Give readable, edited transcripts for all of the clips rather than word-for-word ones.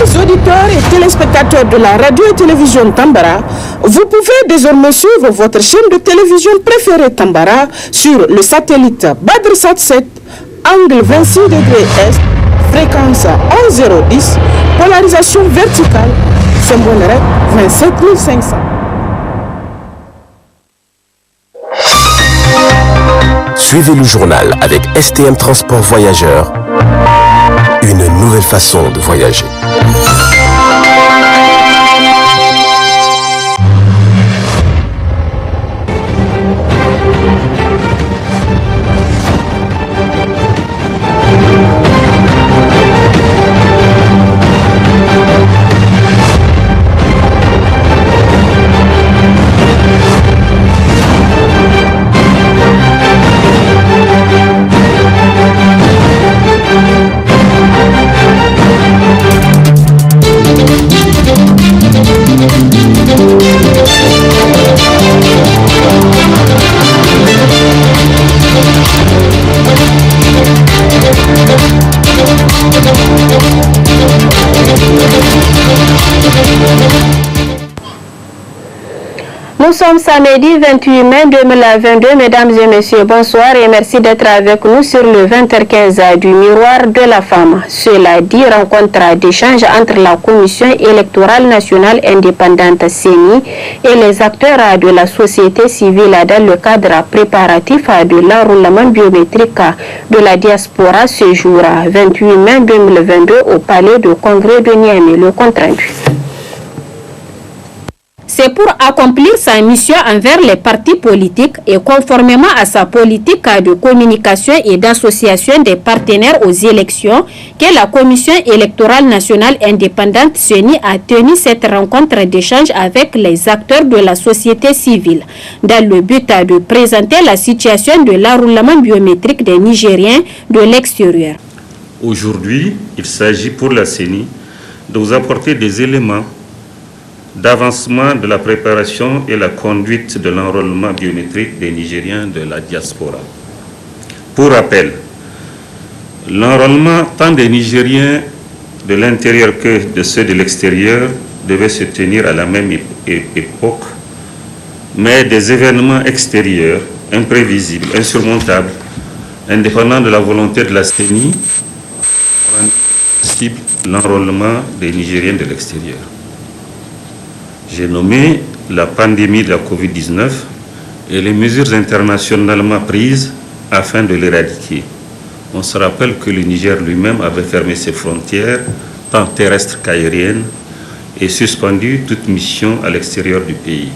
Fidèles auditeurs et téléspectateurs de la radio et télévision Tambara, vous pouvez désormais suivre votre chaîne de télévision préférée Tambara sur le satellite Badrsat 7, angle 26 degrés Est, fréquence 11010, polarisation verticale, symbole REC 27500. Suivez le journal avec STM Transport Voyageurs, une nouvelle façon de voyager. Nous sommes samedi 28 mai 2022. Mesdames et messieurs, bonsoir et merci d'être avec nous sur le 20h15 du Miroir de la Femme. Cela dit, rencontre d'échange entre la Commission électorale nationale indépendante CENI et les acteurs de la société civile dans le cadre préparatif de l'enrôlement biométrique de la diaspora ce jour 28 mai 2022 au palais de congrès de Niamey. Le compte rendu. C'est pour accomplir sa mission envers les partis politiques et conformément à sa politique de communication et d'association des partenaires aux élections que la Commission électorale nationale indépendante CENI a tenu cette rencontre d'échange avec les acteurs de la société civile dans le but de présenter la situation de l'enrôlement biométrique des Nigériens de l'extérieur. Aujourd'hui, il s'agit pour la CENI de vous apporter des éléments d'avancement de la préparation et la conduite de l'enrôlement biométrique des Nigériens de la diaspora. Pour rappel, l'enrôlement tant des Nigériens de l'intérieur que de ceux de l'extérieur devait se tenir à la même époque, mais des événements extérieurs, imprévisibles, insurmontables, indépendants de la volonté de la CENI, rendent possible l'enrôlement des Nigériens de l'extérieur. J'ai nommé la pandémie de la Covid-19 et les mesures internationalement prises afin de l'éradiquer. On se rappelle que le Niger lui-même avait fermé ses frontières, tant terrestres qu'aériennes, et suspendu toute mission à l'extérieur du pays.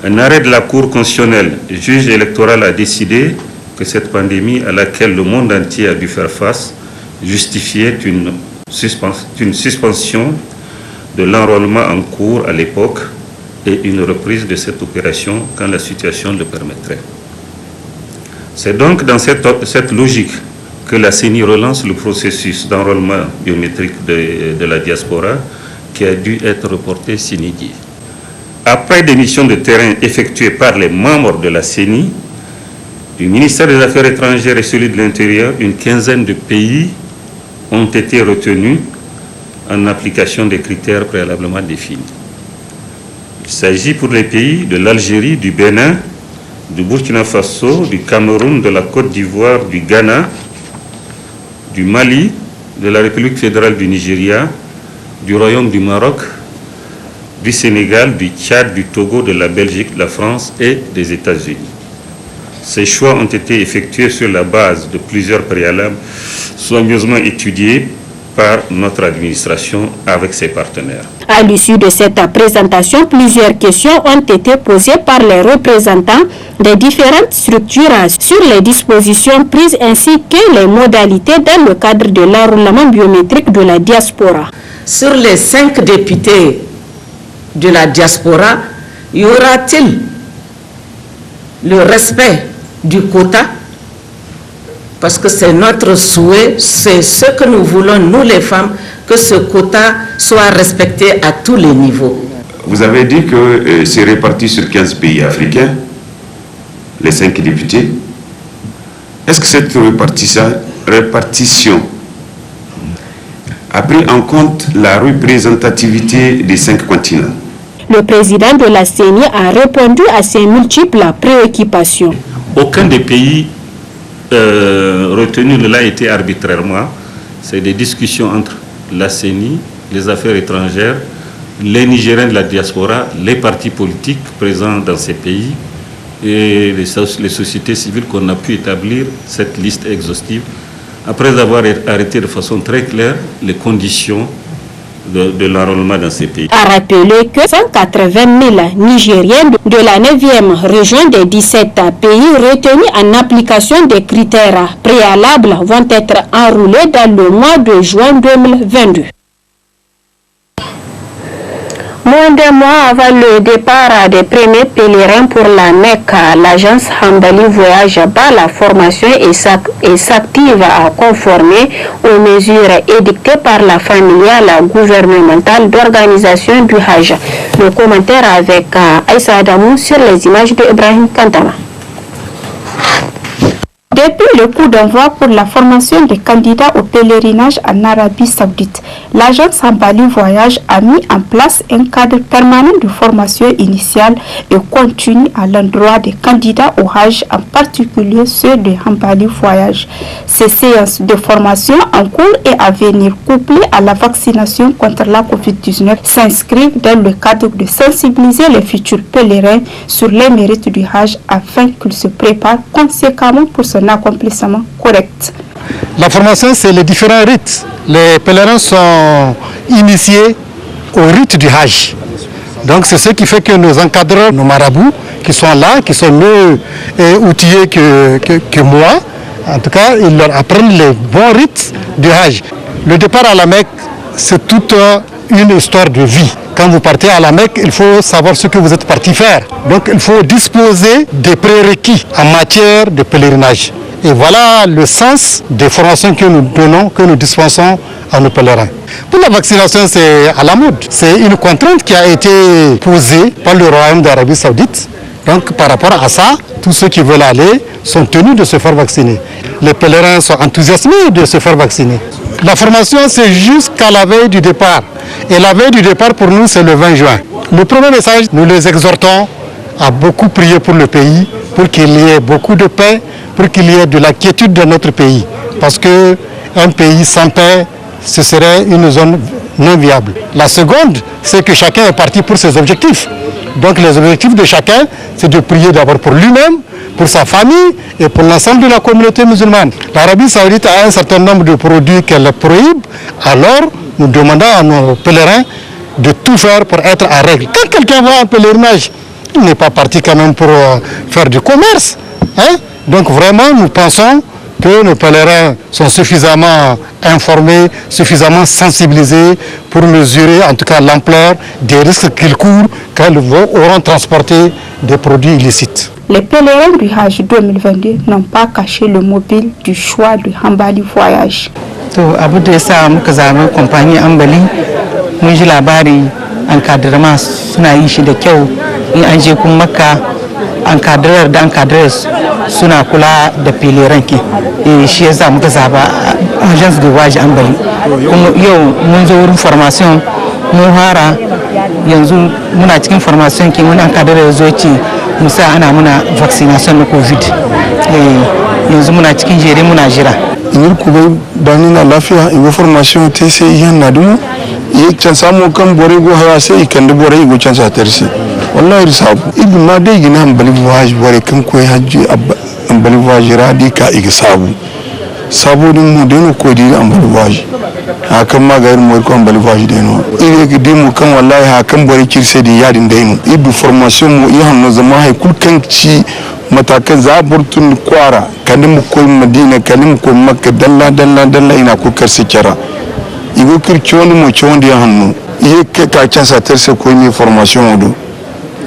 Un arrêt de la Cour constitutionnelle, juge électoral, a décidé que cette pandémie à laquelle le monde entier a dû faire face justifiait une suspension de l'enrôlement en cours à l'époque et une reprise de cette opération quand la situation le permettrait. C'est donc dans cette logique que la CENI relance le processus d'enrôlement biométrique de la diaspora qui a dû être reporté sine die. Après des missions de terrain effectuées par les membres de la CENI, du ministère des Affaires étrangères et celui de l'Intérieur, une quinzaine de pays ont été retenus en application des critères préalablement définis. Il s'agit pour les pays de l'Algérie, du Bénin, du Burkina Faso, du Cameroun, de la Côte d'Ivoire, du Ghana, du Mali, de la République fédérale du Nigeria, du Royaume du Maroc, du Sénégal, du Tchad, du Togo, de la Belgique, de la France et des États-Unis. Ces choix ont été effectués sur la base de plusieurs préalables soigneusement étudiés par notre administration avec ses partenaires. À l'issue de cette présentation, plusieurs questions ont été posées par les représentants des différentes structures sur les dispositions prises ainsi que les modalités dans le cadre de l'enrôlement biométrique de la diaspora. Sur les 5 députés de la diaspora, y aura-t-il le respect du quota? Parce que c'est notre souhait, c'est ce que nous voulons, nous les femmes, que ce quota soit respecté à tous les niveaux. Vous avez dit que c'est réparti sur 15 pays africains, les 5 députés. Est-ce que cette répartition a pris en compte la représentativité des 5 continents. Le président de la CENI a répondu à ces multiples préoccupations. Aucun des pays retenus ne l'a été arbitrairement. C'est des discussions entre la CENI, les affaires étrangères, les Nigériens de la diaspora, les partis politiques présents dans ces pays et les sociétés civiles qu'on a pu établir cette liste exhaustive après avoir arrêté de façon très claire les conditions de l'enrôlement dans ces pays. A rappelé que 180 000 Nigériens de la 9e région des 17 pays retenus en application des critères préalables vont être enrôlés dans le mois de juin 2022. Moins d'un mois avant le départ des premiers pèlerins pour la Mecque, l'agence Hambali Voyage bat la formation et s'active à conformer aux mesures édictées par la familiale gouvernementale d'organisation du Hajj. Le commentaire avec Aïssa Adamou sur les images d'Ibrahim Kantama. Depuis le coup d'envoi pour la formation des candidats au pèlerinage en Arabie Saoudite, l'agence Hambali Voyage a mis en place un cadre permanent de formation initiale et continue à l'endroit des candidats au Hajj, en particulier ceux de Hambali Voyage. Ces séances de formation en cours et à venir, couplées à la vaccination contre la COVID-19, s'inscrivent dans le cadre de sensibiliser les futurs pèlerins sur les mérites du Hajj afin qu'ils se préparent conséquemment pour son accomplissement correct. La formation, c'est les différents rites. Les pèlerins sont initiés au rite du Hajj. Donc c'est ce qui fait que nos encadreurs, nos marabouts, qui sont là, qui sont mieux outillés que moi, en tout cas, ils leur apprennent les bons rites du Hajj. Le départ à la Mecque, c'est toute une histoire de vie. Quand vous partez à la Mecque, il faut savoir ce que vous êtes parti faire. Donc il faut disposer des prérequis en matière de pèlerinage. Et voilà le sens des formations que nous donnons, que nous dispensons à nos pèlerins. Pour la vaccination, c'est à la mode. C'est une contrainte qui a été posée par le Royaume d'Arabie Saoudite. Donc par rapport à ça, tous ceux qui veulent aller sont tenus de se faire vacciner. Les pèlerins sont enthousiasmés de se faire vacciner. La formation, c'est jusqu'à la veille du départ. Et la veille du départ, pour nous, c'est le 20 juin. Le premier message, nous les exhortons à beaucoup prier pour le pays, pour qu'il y ait beaucoup de paix, pour qu'il y ait de la quiétude dans notre pays. Parce qu'un pays sans paix, ce serait une zone non viable. La seconde, c'est que chacun est parti pour ses objectifs. Donc les objectifs de chacun, c'est de prier d'abord pour lui-même, pour sa famille et pour l'ensemble de la communauté musulmane. L'Arabie Saoudite a un certain nombre de produits qu'elle prohibe, alors nous demandons à nos pèlerins de tout faire pour être à règle. Quand quelqu'un va en pèlerinage, il n'est pas parti quand même pour faire du commerce. Hein? Donc vraiment, nous pensons que nos pèlerins sont suffisamment informés, suffisamment sensibilisés pour mesurer en tout cas l'ampleur des risques qu'ils courent quand ils auront transporté des produits illicites. Les pèlerins du Hajj 2022 n'ont pas caché le mobile du choix du Hambali Voyage. To abu da yasa muka zaɓi kamfani Hambali, mun ji labari encadrement suna yi shi da kyau, in an je kuma Makka encadreur da encadreur suna kula da pèlerin ki. Shi yasa muka zaɓa agence de voyage Hambali. Kuma yau mun zo wurin formation mun fara, yanzu muna cikin formation ki, wani encadreur zo ce musa ana muna vaccination na covid. Yanzu muna cikin jere muna jira. In ku bai bani na lafiya in formation ta sai yan na dumu yi can samu kan bore go hawa sai kan da bore go can sa tarsi wallahi risabu ibn ma dai gina Hambali Voyage bore kan koyi hajji Hambali Voyage radi ka iga sabu din mu deno ko di Hambali Voyage hakan ma ga irin mu ko Hambali Voyage deno ire ga dimu kan wallahi hakan bore kirse di yadin deno ibu formation mu yi hanno zama hay kulkan ci matakan zaburtun kwara kanin ko Madina kanin ko Makka dalla ina ko karsi kira igo kirki wani mo chondi hannu iye ka chansa terse ko ni formation do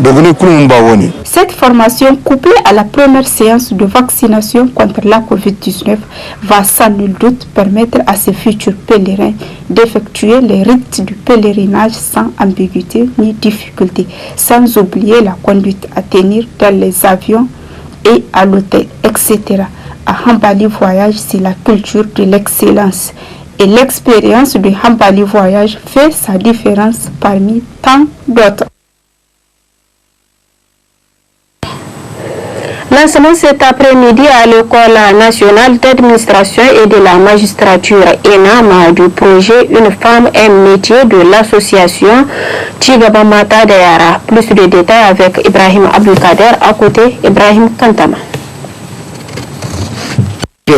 dogone kulum ba woni. Cette formation couplée à la première séance de vaccination contre la COVID-19 va sans nul doute permettre à ces futurs pèlerins d'effectuer les rites du pèlerinage sans ambiguïté ni difficulté, sans oublier la conduite à tenir dans les avions et à l'hôtel, etc. À Hambali Voyage, c'est la culture de l'excellence et et l'expérience du Hambali Voyage fait sa différence parmi tant d'autres. Lancement cet après-midi à l'École nationale d'administration et de la magistrature ENAM du projet Une femme, un métier de l'association Tchigaba Mata Dayara. Plus de détails avec Ibrahim Abdelkader, à côté Ibrahim Kantama.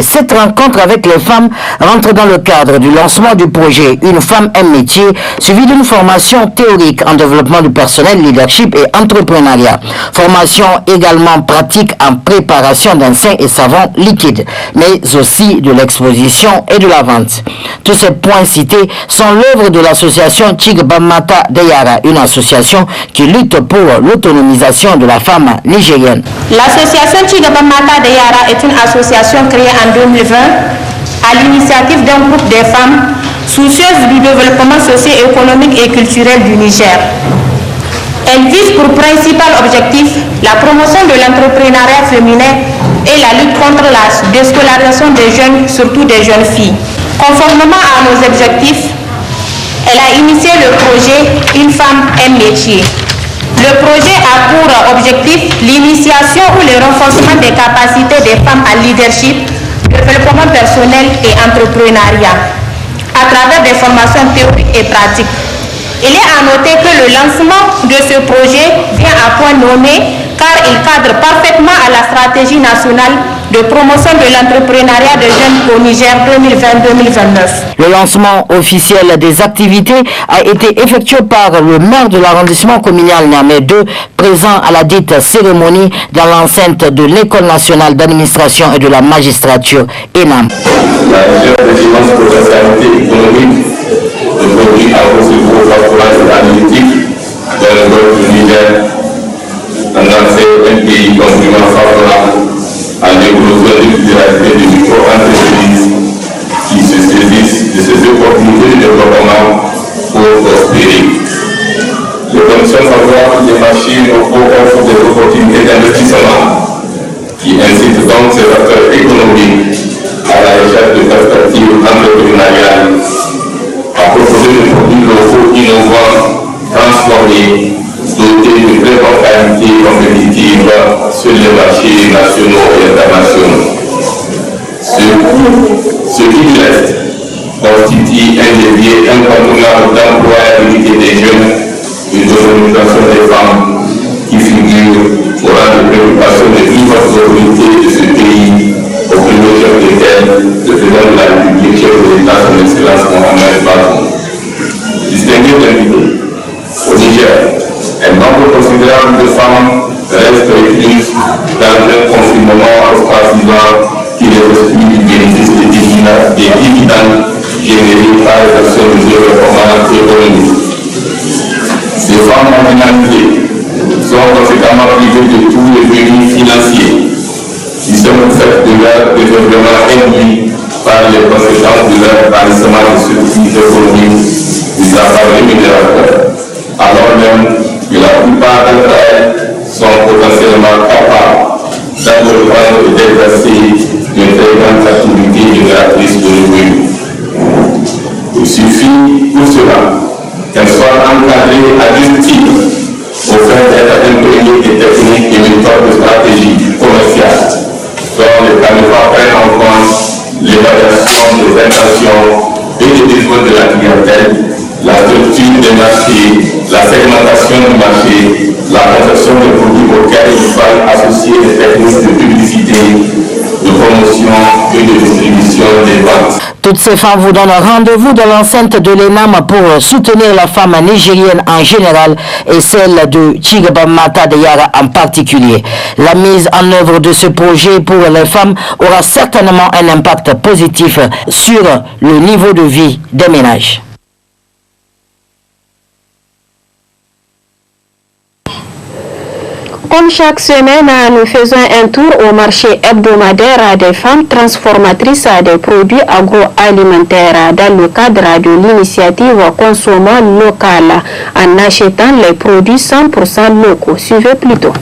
Cette rencontre avec les femmes rentre dans le cadre du lancement du projet Une femme, un métier, suivi d'une formation théorique en développement du personnel, leadership et entrepreneuriat. Formation également pratique en préparation d'un savon et savon liquide, mais aussi de l'exposition et de la vente. Tous ces points cités sont l'œuvre de l'association Tchigaba Mata Dayara, une association qui lutte pour l'autonomisation de la femme nigérienne. L'association Tchigaba Mata Dayara est une association créée en 2020 à l'initiative d'un groupe de femmes soucieuses du développement socio-économique et culturel du Niger. Elle vise pour principal objectif la promotion de l'entrepreneuriat féminin et la lutte contre la déscolarisation des jeunes, surtout des jeunes filles. Conformément à nos objectifs, elle a initié le projet Une femme, un métier. Le projet a pour objectif l'initiation ou le renforcement des capacités des femmes en leadership, développement personnel et entrepreneuriat, à travers des formations théoriques et pratiques. Il est à noter que le lancement de ce projet vient à point nommé car il cadre parfaitement à la stratégie nationale de promotion de l'entrepreneuriat de jeunes au Niger 2020-2029. Le lancement officiel des activités a été effectué par le maire de l'arrondissement communal Niamey 2, présent à la dite cérémonie dans l'enceinte de l'École nationale d'administration et de la magistrature ENAM. La gestion des finances pour la stabilité économique de produits à recevoir pastoral et analytique dans le golfe du Niger, dans un pays complètement favorable à l'évolution de l'utilisation de micro-entreprises qui se saisissent de ces opportunités de développement pour prospérer. Les conditions favorables des marchés locaux offrent des opportunités d'investissement qui incitent donc ces acteurs économiques à la recherche de perspectives entrepreneuriales, à proposer des produits locaux innovants, transformés, dotés de très bonne qualité compétitive sur les marchés nationaux et internationaux. Ce qui reste constitue un levier incontournable d'employabilité des jeunes et de l'organisation des femmes qui figurent au rang de préoccupation des plus fortes autorités de ce pays, au premier chef desquels le président de la République, chef de l'État, son Excellence Mohamed Bazoum. Distingués d'invités, au Niger, un nombre considérable de femmes restent recluses dans un confinement ostracisant qui les exclut du bénéfice des dividendes générés par les actions de développement économique. Ces femmes marginalisées sont conséquemment privées de tous les revenus financiers qui sont en fait de leur développement induit par les conséquences de leur établissement de ce type économique du travail rémunérateur, alors même que la plupart d'entre elles sont potentiellement capables d'entreprendre et d'exercer de très grandes activités génératrices de revenus. Il suffit pour cela qu'elles soient encadrées à juste titre au fait d'être imprégnées des techniques et méthodes de stratégie commerciale dont les caméras prennent en compte l'évaluation des intentions et des besoins de la clientèle, la structure des marchés, la segmentation du marché, la conception des produits auxquels il faut associer des techniques de publicité, de promotion et de distribution des ventes. Toutes ces femmes vous donnent rendez-vous dans l'enceinte de l'ENAM pour soutenir la femme nigérienne en général et celle de Tchigaba Mata Dayara en particulier. La mise en œuvre de ce projet pour les femmes aura certainement un impact positif sur le niveau de vie des ménages. Comme chaque semaine, nous faisons un tour au marché hebdomadaire des femmes transformatrices des produits agroalimentaires dans le cadre de l'initiative Consommons local en achetant les produits 100% locaux. Suivez plutôt.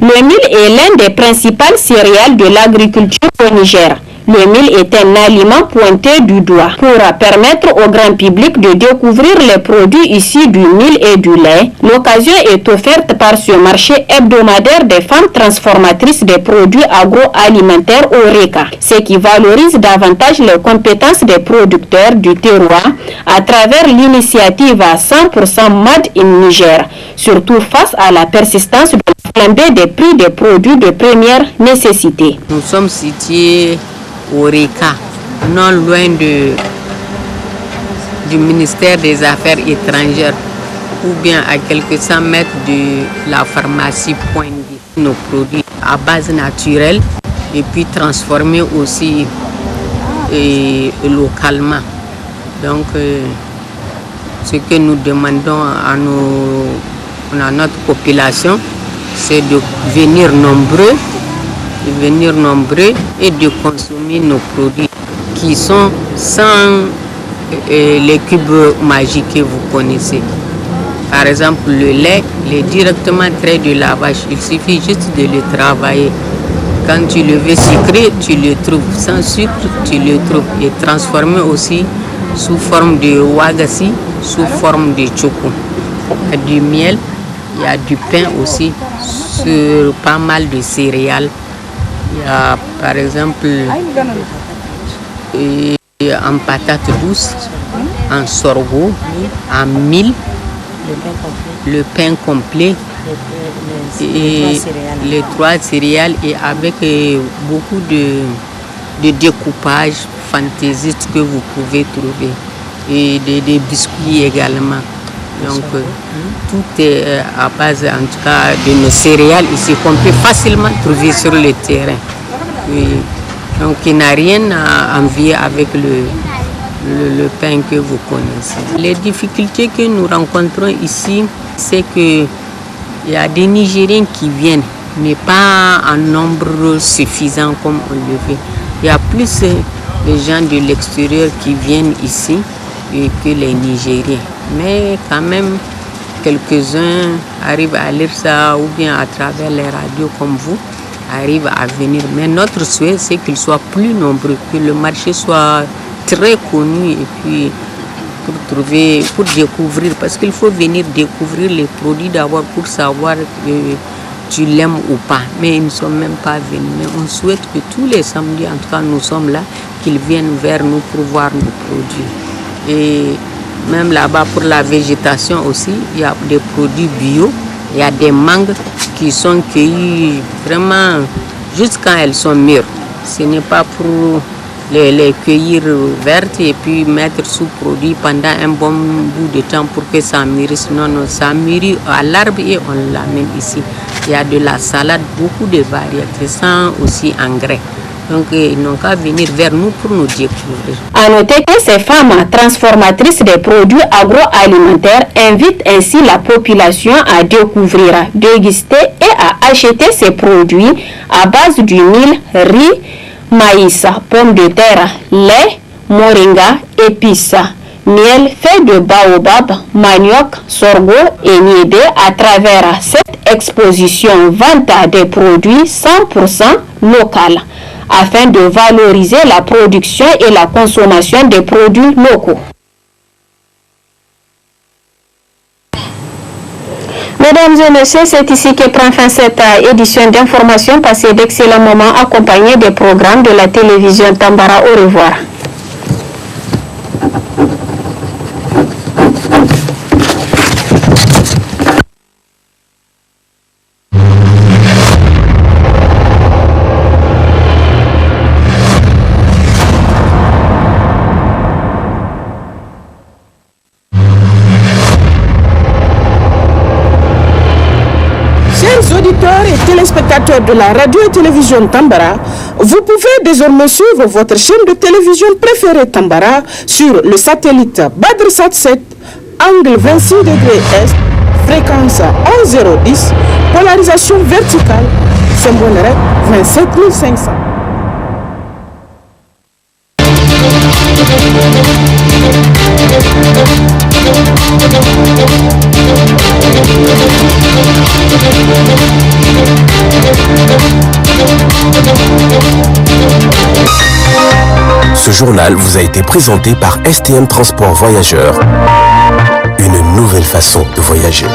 Le mil est l'un des principales céréales de l'agriculture au Niger. Le mil est un aliment pointé du doigt pour permettre au grand public de découvrir les produits issus du mil et du lait. L'occasion est offerte par ce marché hebdomadaire des femmes transformatrices des produits agroalimentaires Oreca, ce qui valorise davantage les compétences des producteurs du terroir à travers l'initiative à 100% Made in Niger, surtout face à la persistance de la flambée des prix des produits de première nécessité. Nous sommes situés au Oreca, non loin du ministère des Affaires étrangères, ou bien à quelques 100 mètres de la pharmacie Point D. Nos produits à base naturelle et puis transformés aussi localement. Donc, ce que nous demandons à notre population, c'est de venir nombreux et de consommer nos produits qui sont sans les cubes magiques que vous connaissez. Par exemple, le lait, il est directement trait de la vache. Il suffit juste de le travailler. Quand tu le veux sucré, tu le trouves. Sans sucre, tu le trouves. Et transformé aussi sous forme de wagasi, sous forme de choco. Il y a du miel, il y a du pain aussi, sur pas mal de céréales. Il y a par exemple en patates douces, en sorgho, en mil, le pain complet et les 3 céréales et avec beaucoup de découpage fantaisiste que vous pouvez trouver et des biscuits également. Donc tout est à base en tout cas de nos céréales ici qu'on peut facilement trouver sur le terrain. Et donc il n'a rien à envier avec le pain que vous connaissez. Les difficultés que nous rencontrons ici, c'est que il y a des Nigériens qui viennent, mais pas en nombre suffisant comme on le veut. Il y a plus de gens de l'extérieur qui viennent ici que les Nigériens. Mais quand même, quelques-uns arrivent à lire ça ou bien à travers les radios comme vous, arrivent à venir. Mais notre souhait, c'est qu'ils soient plus nombreux, que le marché soit très connu et puis pour découvrir, parce qu'il faut venir découvrir les produits d'abord pour savoir que tu l'aimes ou pas. Mais ils ne sont même pas venus. Mais on souhaite que tous les samedis, en tout cas nous sommes là, qu'ils viennent vers nous pour voir nos produits. Et même là-bas pour la végétation aussi, il y a des produits bio, il y a des mangues qui sont cueillies vraiment juste quand elles sont mûres. Ce n'est pas pour les cueillir vertes et puis mettre sous produit pendant un bon bout de temps pour que ça mûrisse. Non, ça mûrit à l'arbre et on l'amène ici. Il y a de la salade, beaucoup de variétés, sans aussi engrais. Donc, ils n'ont qu'à venir vers nous pour nous découvrir. À noter que ces femmes transformatrices des produits agroalimentaires invitent ainsi la population à découvrir, déguster et à acheter ces produits à base du mil, riz, maïs, pommes de terre, lait, moringa, épices, miel fait de baobab, manioc, sorgho et niébé à travers cette exposition vente des produits 100% locaux afin de valoriser la production et la consommation des produits locaux. Mesdames et messieurs, c'est ici que prend fin cette édition d'information. Passez d'excellents moments accompagnés des programmes de la télévision Tambara. Au revoir. Et téléspectateurs de la radio et télévision Tambara, vous pouvez désormais suivre votre chaîne de télévision préférée Tambara sur le satellite BadrSat 7, angle 26 degrés Est, fréquence 11010, polarisation verticale, symbole REC 27500. Ce journal vous a été présenté par STM Transport Voyageurs. Une nouvelle façon de voyager.